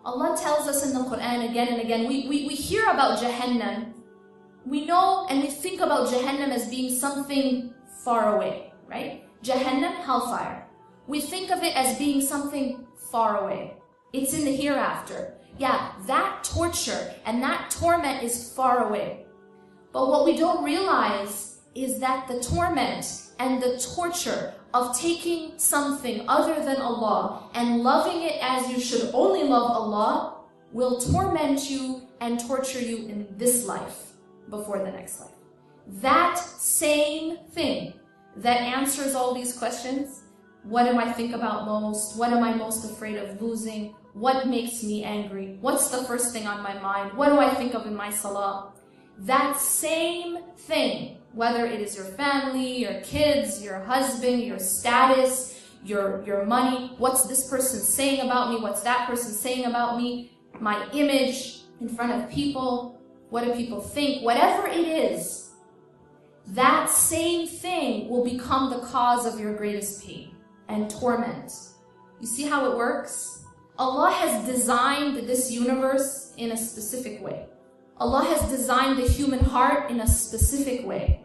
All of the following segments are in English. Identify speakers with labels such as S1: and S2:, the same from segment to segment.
S1: Allah tells us in the Quran again and again, we hear about Jahannam. We know and we think about Jahannam as being something far away, right? Jahannam, hellfire. We think of it as being something far away. It's in the hereafter. Yeah, that torture and that torment is far away. But what we don't realize is that the torment and the torture of taking something other than Allah and loving it as you should only love Allah will torment you and torture you in this life before the next life. That same thing that answers all these questions, what do I think about most? What am I most afraid of losing? What makes me angry? What's the first thing on my mind? What do I think of in my salah? That same thing, whether it is your family, your kids, your husband, your status, your money, what's this person saying about me, what's that person saying about me, my image in front of people, what do people think, whatever it is, that same thing will become the cause of your greatest pain and torment. You see how it works? Allah has designed this universe in a specific way. Allah has designed the human heart in a specific way.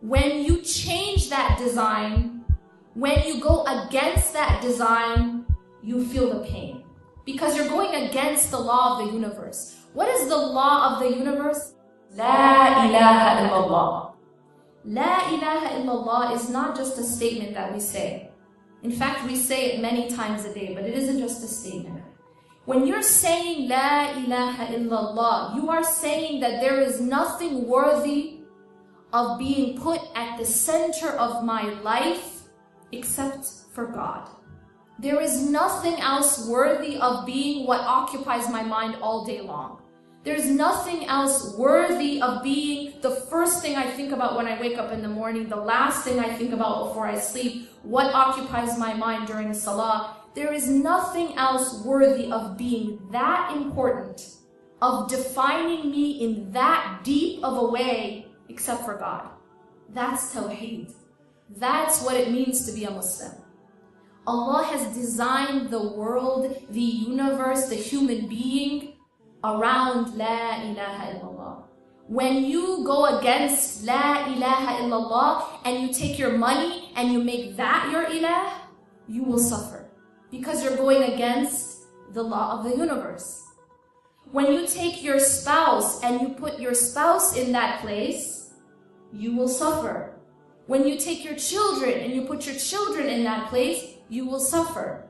S1: When you change that design, when you go against that design, you feel the pain. Because you're going against the law of the universe. What is the law of the universe? La ilaha illallah. La ilaha illallah is not just a statement that we say. In fact, we say it many times a day, but it isn't just a statement. When you're saying La ilaha illallah, you are saying that there is nothing worthy of being put at the center of my life except for God. There is nothing else worthy of being what occupies my mind all day long. There's nothing else worthy of being the first thing I think about when I wake up in the morning, the last thing I think about before I sleep, what occupies my mind during salah. There is nothing else worthy of being that important, of defining me in that deep of a way, except for God. That's Tawheed. That's what it means to be a Muslim. Allah has designed the world, the universe, the human being around La ilaha illallah. When you go against La ilaha illallah and you take your money and you make that your ilah, you will suffer. Because you're going against the law of the universe. When you take your spouse and you put your spouse in that place, you will suffer. When you take your children and you put your children in that place, you will suffer.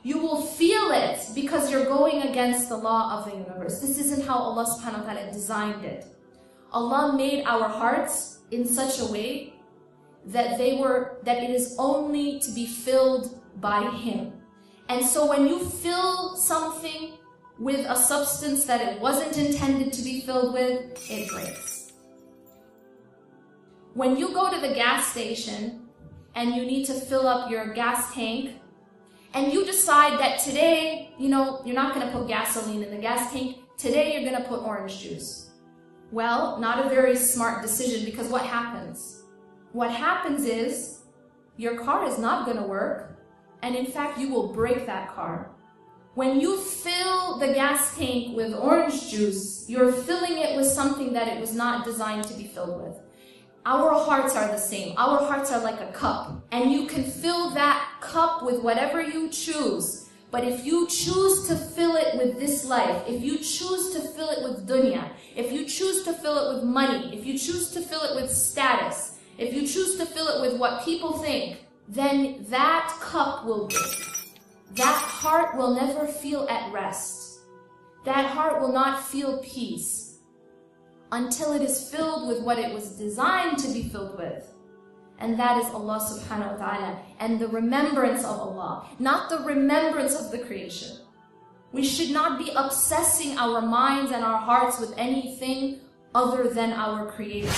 S1: You will feel it because you're going against the law of the universe. This isn't how Allah subhanahu wa ta'ala designed it. Allah made our hearts in such a way that it is only to be filled by Him. And so when you fill something with a substance that it wasn't intended to be filled with, it breaks. When you go to the gas station and you need to fill up your gas tank, and you decide that today, you're not going to put gasoline in the gas tank, today you're going to put orange juice. Well, not a very smart decision, because what happens? What happens is your car is not going to work. And in fact, you will break that car. When you fill the gas tank with orange juice, you're filling it with something that it was not designed to be filled with. Our hearts are the same. Our hearts are like a cup. And you can fill that cup with whatever you choose. But if you choose to fill it with this life, if you choose to fill it with dunya, if you choose to fill it with money, if you choose to fill it with status, if you choose to fill it with what people think, then that cup will break. That heart will never feel at rest. That heart will not feel peace until it is filled with what it was designed to be filled with. And that is Allah subhanahu wa ta'ala and the remembrance of Allah, not the remembrance of the creation. We should not be obsessing our minds and our hearts with anything other than our Creator.